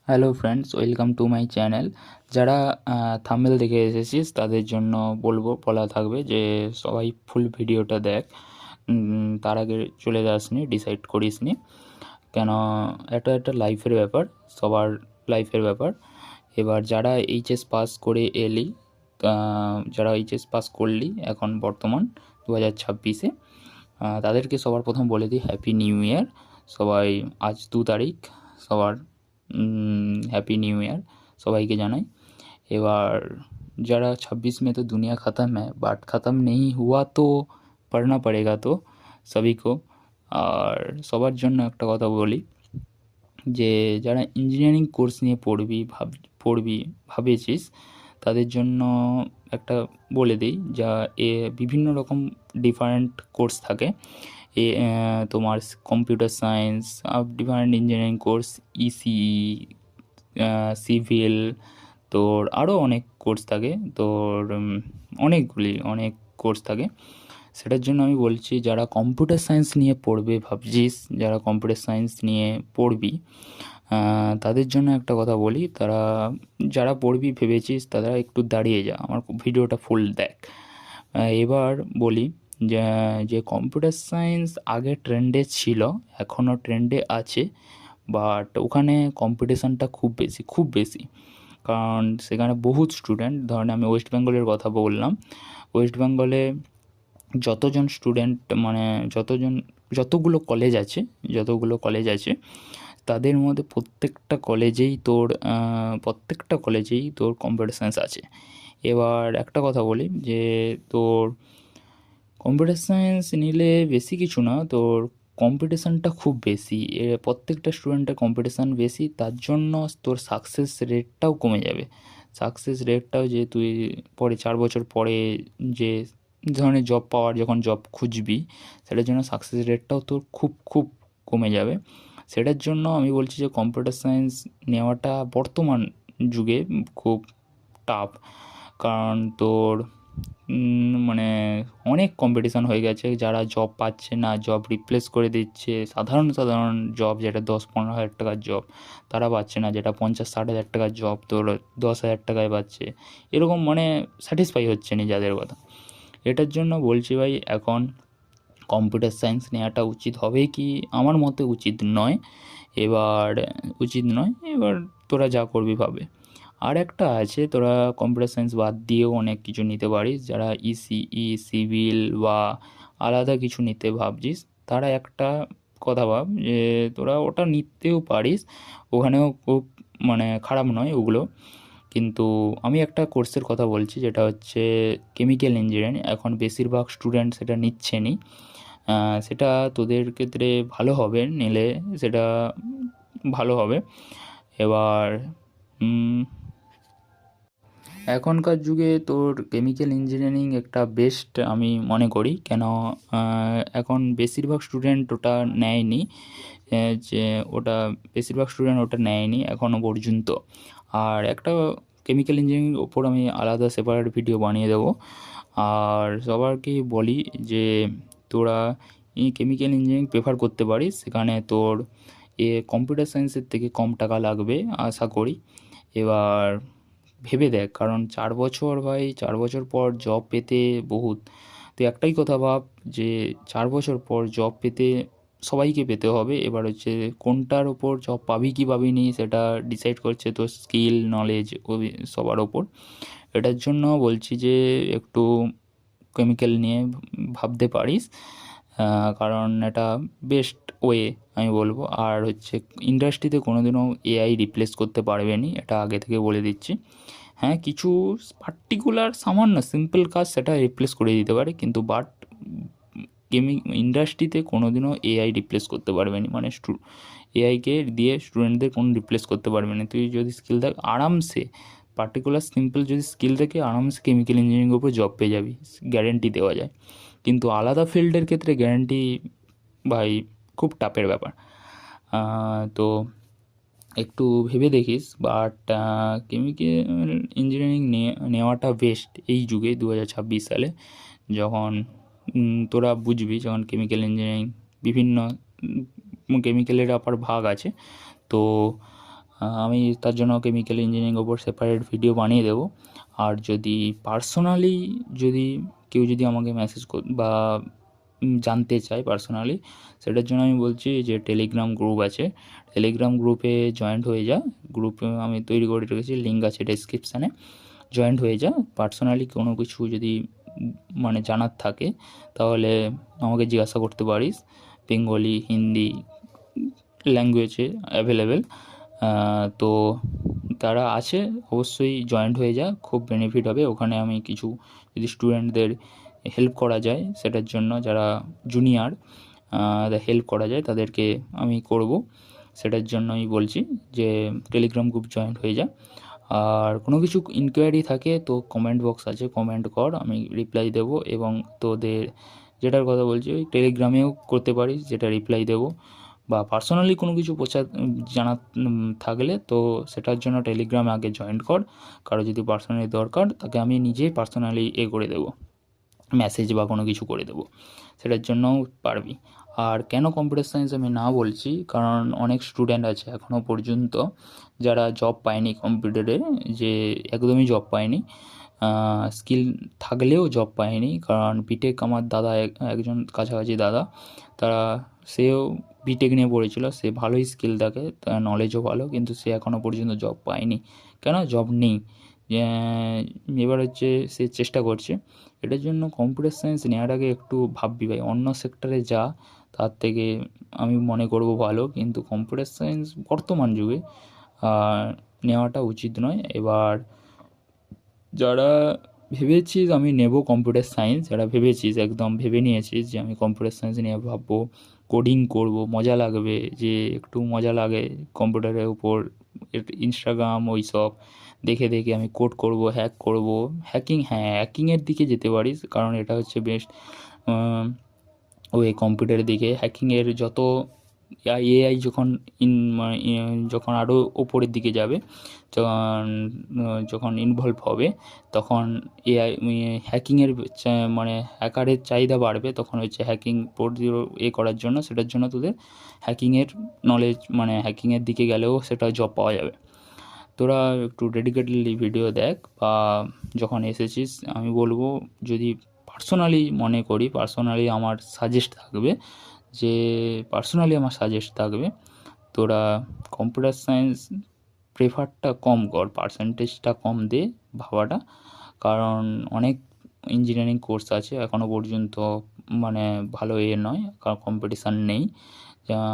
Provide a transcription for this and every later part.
Hello friends, welcome to my channel. যারা thumbnail দেখে এসেছিস তাদের জন্য বলা থাকবে যে সবাই ফুল ভিডিওটা দেখ। তার আগে চলে যাসনি, ডিসাইড করিসনি কেন। এটা একটা লাইফের ব্যাপার, সবার লাইফের ব্যাপার। এবার যারা এইচএস পাস করে এলি, যারা এইচএস পাস করলি এখন বর্তমান 2026-এ, তাদেরকে সবার প্রথম বলে দিই হ্যাপি নিউ ইয়ার। সবাই আজ 2 তারিখ, সবার হ্যাপি নিউ ইয়ার সবাইকে জানাই। এবার যারা 26 में तो दुनिया ख़त्म है, बट ख़त्म नहीं हुआ तो पढ़ना पड़ेगा तो सभी को। আর সবার জন্য একটা কথা বলি যে যারা ইঞ্জিনিয়ারিং কোর্স নিয়ে পড়বি ভাবেছিস, তাদের জন্য একটা বলে দিই, যা বিভিন্ন রকম ডিফারেন্ট কোর্স থাকে। তোমার computer science, different engineering course, ECE, civil, তোর আরও অনেক কোর্স থাকে। তোর অনেক কোর্স থাকে। সেটার জন্য আমি বলছি, যারা কম্পিউটার সায়েন্স নিয়ে পড়বে ভাবছিস, যারা কম্পিউটার সায়েন্স নিয়ে পড়বি, তাদের জন্য একটা কথা বলি, যারা পড়বি ভেবেছিস তারা একটু দাঁড়িয়ে যা, আমার ভিডিওটা ফুল দেখ। এবার বলি যে কম্পিউটার সায়েন্স আগে ট্রেন্ডে ছিল, এখনও ট্রেন্ডে আছে, বাট ওখানে কম্পিটিশানটা খুব বেশি। কারণ সেখানে বহুত স্টুডেন্ট, ধরেন আমি ওয়েস্ট বেঙ্গলের কথা বললাম, ওয়েস্ট বেঙ্গলে যতজন স্টুডেন্ট, মানে যতগুলো কলেজ আছে তাদের মধ্যে প্রত্যেকটা কলেজেই তোর কম্পিউটার সায়েন্স আছে। এবার একটা কথা বলি যে তোর কম্পিউটার সায়েন্স নিলে বেশি কিছু না, তোর কম্পিটিশানটা খুব বেশি, প্রত্যেকটা স্টুডেন্টের কম্পিটিশান বেশি, তার জন্য তোর সাকসেস রেটটাও কমে যাবে। সাকসেস রেটটাও, যে তুই পরে 4 বছর পরে যে ধরনের যখন জব খুঁজবি, সেটার জন্য সাকসেস রেটটাও তোর খুব খুব কমে যাবে। সেটার জন্য আমি বলছি যে কম্পিউটার সায়েন্স নেওয়াটা বর্তমান যুগে খুব টাফ। কারণ তোর মানে অনেক কম্পিটিশান হয়ে গেছে, যারা জব পাচ্ছে না, জব রিপ্লেস করে দিচ্ছে। সাধারণ জব, যেটা 10-15 হাজার টাকার জব, তারা পাচ্ছে না, যেটা 50-60 হাজার টাকার জব তোর 10 হাজার টাকায় পাচ্ছে। এরকম মানে স্যাটিসফাই হচ্ছে না যাদের কথা। এটার জন্য বলছি ভাই, এখন কম্পিউটার সায়েন্স নেওয়াটা উচিত হবে কি? আমার মতে উচিত নয়। এবার তোরা যা করবি ভাবে। আর একটা আছে, তোরা কম্পিউটার সায়েন্স বাদ দিয়েও অনেক কিছু নিতে পারিস। যারা ইসিই, সিভিল বা আলাদা কিছু নিতে ভাবছিস, তারা একটা কথা ভাব যে তোরা ওটা নিতেও পারিস, ওখানেও খুব মানে খারাপ নয় ওগুলো। কিন্তু আমি একটা কোর্সের কথা বলছি, যেটা হচ্ছে কেমিক্যাল ইঞ্জিনিয়ারিং। এখন বেশিরভাগ স্টুডেন্ট সেটা নিচ্ছে নি। সেটা তোদের ক্ষেত্রে ভালো হবে, নিলে সেটা ভালো হবে। এবার এখনকার যুগে তোর কেমিক্যাল ইঞ্জিনিয়ারিং একটা বেস্ট আমি মনে করি। কেন, এখন বেশিরভাগ স্টুডেন্ট ওটা নেয়নি, যে বেশিরভাগ স্টুডেন্ট ওটা নেয়নি এখনও পর্যন্ত। আর একটা কেমিক্যাল ইঞ্জিনিয়ারিং ওপর আমি আলাদা সেপারেট ভিডিও বানিয়ে দেবো। আর সবারকেই বলি যে তোরা এই কেমিক্যাল ইঞ্জিনিয়ারিং প্রেফার করতে পারিস, সেখানে তোর কম্পিউটার সায়েন্সের থেকে কম টাকা লাগবে আশা করি। এবার ভেবে দেখ, কারণ 4 বছর ভাই, 4 বছর পর জব পেতে তুই একটাই কথা ভাব যে 4 বছর পর জব পেতে সবাইকে পেতে হবে। এবার হচ্ছে কোনটার ওপর জব পাবি কি পাবি নি, সেটা ডিসাইড করছে তোর স্কিল, নলেজ, সবার ওপর। এটার জন্য বলছি যে একটু কেমিক্যাল নিয়ে ভাবতে পারিস, কারণ এটা বেস্ট ওয়ে আমি বলবো। আর হচ্ছে ইন্ডাস্ট্রিতে কোনোদিনও এআই রিপ্লেস করতে পারবে না, এটা আগে থেকে বলে দিচ্ছি। হ্যাঁ, কিছু পার্টিকুলার সামান্য সিম্পল কাজ সেটা রিপ্লেস করে দিতে পারে, কিন্তু ইন্ডাস্ট্রিতে কোনোদিনও এআই রিপ্লেস করতে পারবে না, মানে এআইকে দিয়ে স্টুডেন্টদের কোনো রিপ্লেস করতে পারবে না। তুই যদি স্কিল দেখ আরামসে, পার্টিকুলার সিম্পল যদি স্কিল থাকে, আরামসে কেমিক্যাল ইঞ্জিনিয়ারিংয়ের উপর জব পেয়ে যাবি, গ্যারেন্টি দেওয়া যায়। কিন্তু আলাদা ফিল্ডের ক্ষেত্রে গ্যারেন্টি ভাই খুব টাফের ব্যাপার। তো একটু ভেবে দেখিস। বাট কেমিক্যাল ইঞ্জিনিয়ারিং নেওয়াটা বেস্ট এই যুগে 2026 সালে, যখন তোরা বুঝবি, যখন কেমিক্যাল ইঞ্জিনিয়ারিং বিভিন্ন কেমিক্যালের আবার ভাগ আছে। তো আমি তার জন্য কেমিক্যাল ইঞ্জিনিয়ারিং ওপর সেপারেট ভিডিও বানিয়ে দেবো। আর যদি পার্সোনালি যদি কেউ যদি আমাকে মেসেজ বা জানতে চায় পার্সোনালি, সেটার জন্য আমি বলছি যে টেলিগ্রাম গ্রুপ আছে, টেলিগ্রাম গ্রুপে জয়েন্ট হয়ে যা। গ্রুপে আমি তৈরি করে রেখেছি, লিঙ্ক আছে ডেসক্রিপশানে, জয়েন্ট হয়ে যা। পার্সোনালি কোনো কিছু যদি মানে জানার থাকে তাহলে আমাকে জিজ্ঞাসা করতে পারিস। বেঙ্গলি, হিন্দি ল্যাঙ্গুয়েজে অ্যাভেলেবেল। তো তারা আছে, অবশ্যই জয়েন্ট হয়ে যা, খুব বেনিফিট হবে। ওখানে আমি কিছু যদি স্টুডেন্টদের হেল্প করা যায় সেটার জন্য, যারা জুনিয়র হেল্প করা যায় তাদেরকে আমি করব, সেটার জন্যই বলছি যে টেলিগ্রাম গ্রুপ জয়েন্ট হয়ে যা। আর কোনো কিছু ইনকোয়ারি থাকে তো কমেন্ট বক্স আছে, কমেন্ট কর, আমি রিপ্লাই দেবো। এবং তোদের যেটার কথা বলছি ওই টেলিগ্রামেও করতে পারিস, যেটা রিপ্লাই দেবো। বা পার্সোনালি কোনো কিছু জানার থাকলে তো সেটার জন্য টেলিগ্রামে আগে জয়েন্ট কর। কারো যদি পার্সোনালি দরকার তাকে আমি নিজেই পার্সোনালি করে দেবো, মেসেজ বা কোনো কিছু করে দেবো, সেটার জন্যও পারবি। আর কেন কম্পিউটার সায়েন্স আমি না বলছি, কারণ অনেক স্টুডেন্ট আছে এখনও পর্যন্ত যারা জব পায়নি কম্পিউটারে, যে একদমই জব পায়নি, স্কিল থাকলেও জব পায়নি। কারণ বিটেক, আমার দাদা একজন কাছাকাছি দাদা, তারা সেও বিটেক নিয়ে পড়েছিল, সে ভালোই স্কিল থাকে, তার নলেজও ভালো, কিন্তু সে এখনও পর্যন্ত জব পায়নি। কেন? জব নেই। এবার হচ্ছে সে চেষ্টা করছে। এটার জন্য কম্পিউটার সায়েন্স নেওয়ার আগে একটু ভাববি ভাই, অন্য সেক্টরে যা, তার থেকে আমি মনে করব ভালো, কিন্তু কম্পিউটার সায়েন্স বর্তমান যুগে নেওয়াটা উচিত নয়। এবার যারা ভেবেছিস আমি নেব কম্পিউটার সায়েন্স, যারা ভেবেছিস একদম ভেবে নিয়েছিস যে আমি কম্পিউটার সায়েন্স নিয়ে ভাববো, কোডিং করব, মজা লাগবে, যে একটু মজা লাগে কম্পিউটারের উপর, ইনস্টাগ্রাম ওই সব দেখে দেখে আমি কোড করব, হ্যাক করব, হ্যাকিং, হ্যাঁ হ্যাকিংয়ের দিকে যেতে পারিস, কারণ এটা হচ্ছে বেস্ট ওই কম্পিউটারের দিকে। হ্যাকিংয়ের যত এআই যখন যখন আরও ওপরের দিকে যাবে, যখন ইনভলভ হবে, তখন এআই হ্যাকিংয়ের মানে হ্যাকারের চাহিদা বাড়বে, তখন হচ্ছে হ্যাকিং করার জন্য, সেটার জন্য তোদের হ্যাকিংয়ের নলেজ, মানে হ্যাকিংয়ের দিকে গেলেও সেটা জব পাওয়া যাবে। তোরা একটু ডেডিকেটেডলি ভিডিও দেখ, বা যখন এসেছিস আমি বলবো, যদি পার্সোনালি মনে করি, পার্সোনালি আমার সাজেস্ট থাকবে, তোরা কম্পিউটার সায়েন্স প্রেফারটা কম কর, পার্সেন্টেজটা কম দে ভাবাটা। কারণ অনেক ইঞ্জিনিয়ারিং কোর্স আছে এখনও পর্যন্ত, মানে ভালো নয়, কারণ কম্পিটিশান নেই।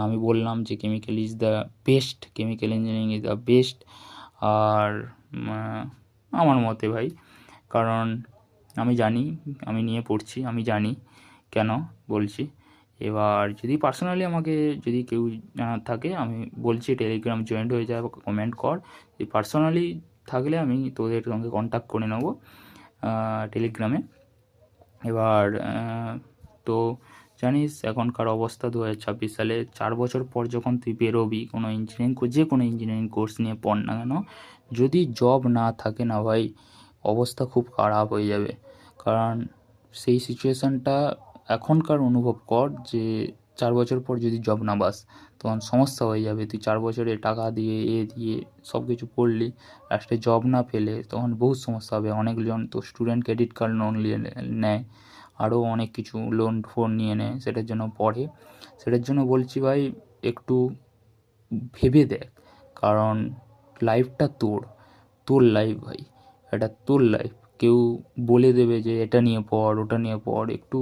আমি বললাম যে chemical is the best, chemical engineering is the best. আর আমার মতে ভাই, কারণ আমি জানি, আমি নিয়ে পড়ছি, আমি জানি কেন বলছি। এবার যদি পার্সোনালি আমাকে যদি কেউ জানার থাকে, আমি বলছি টেলিগ্রাম জয়েন্ট হয়ে যায়, কমেন্ট কর। এই পার্সোনালি থাকলে আমি তোদের সঙ্গে কন্ট্যাক্ট করে নেবো টেলিগ্রামে। এবার তো জানিস এখনকার অবস্থা 2026 সালে, 4 বছর পর যখন তুই বেরোবি কোনো যে কোনো ইঞ্জিনিয়ারিং কোর্স নিয়ে পড় না কেন, যদি জব না থাকে না ভাই, অবস্থা খুব খারাপ হয়ে যাবে। কারণ সেই সিচুয়েশানটা এখনকার অনুভব কর, যে 4 বছর পর যদি জব না পাস তখন সমস্যা হয়ে যাবে। তুই 4 বছরে টাকা দিয়ে দিয়ে সব কিছু করলি, লাস্টে জব না পেলে তখন বহুত সমস্যা হবে। অনেকজন তো স্টুডেন্ট ক্রেডিট কার্ড লোন নিয়ে নেয়, আরও অনেক কিছু লোন ফোন নিয়ে নেয়, সেটার জন্য পড়ে। সেটার জন্য বলছি ভাই, একটু ভেবে দেখ, কারণ লাইফটা তোর লাইফ ভাই, এটা তোর লাইফ। কেউ বলে দেবে যে এটা নিয়ে পড়, ওটা নিয়ে পড়, একটু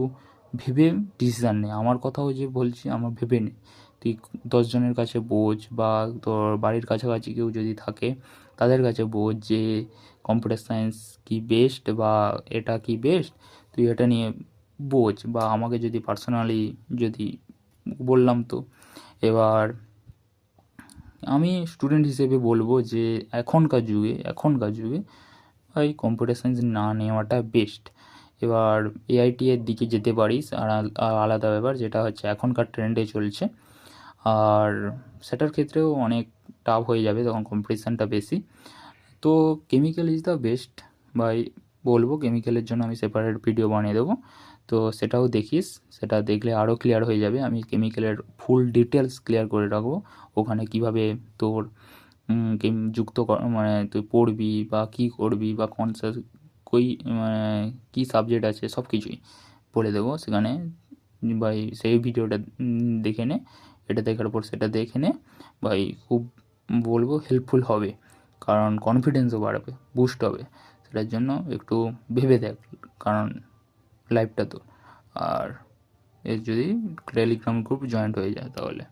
ভেবে ডিসিশান নে। আমার কথাও যে বলছি, আমার ভেবে নে। তুই 10 জনের কাছে বোঝ, বা তোর বাড়ির কাছাকাছি কেউ যদি থাকে তাদের কাছে বোঝ যে কম্পিউটার সায়েন্স কি বেস্ট, বা এটা কি বেস্ট, তুই এটা নিয়ে বোঝ। বা আমাকে যদি পার্সোনালি যদি বললাম তো, এবার আমি স্টুডেন্ট হিসেবে বলবো যে এখনকার যুগে ভাই কম্পিউটার সায়েন্স না নেওয়াটা বেস্ট। এবার এআইটি এর দিকে যেতে পারিস, আর আলাদা ব্যাপার, যেটা হচ্ছে এখনকার ট্রেন্ডে চলছে। আর সেটার ক্ষেত্রেও অনেক টাফ হয়ে যাবে, তখন কম্পিটিশানটা বেশি। তো কেমিক্যাল ইজ দ্য বেস্ট ভাই বলবো। কেমিক্যালের জন্য আমি সেপারেট ভিডিও বানিয়ে দেবো, তো সেটাও দেখিস। সেটা দেখলে আরও ক্লিয়ার হয়ে যাবে। আমি কেমিক্যালের ফুল ডিটেলস ক্লিয়ার করে রাখবো, ওখানে কিভাবে তোর যুক্ত মানে তুই পড়বি বা কী করবি বা কই মানে কী সাবজেক্ট আছে সব কিছুই বলে দেবো সেখানে। ভাই সেই ভিডিওটা দেখে নে, এটা দেখার পর সেটা দেখে নে ভাই, খুব বলবো হেল্পফুল হবে, কারণ কনফিডেন্সও বাড়বে, বুস্ট হবে। সেটার জন্য একটু ভেবে দেখ, কারণ লাইফটা তো। আর এর যদি টেলিগ্রাম গ্রুপ জয়েন্ট হয়ে যায় তাহলে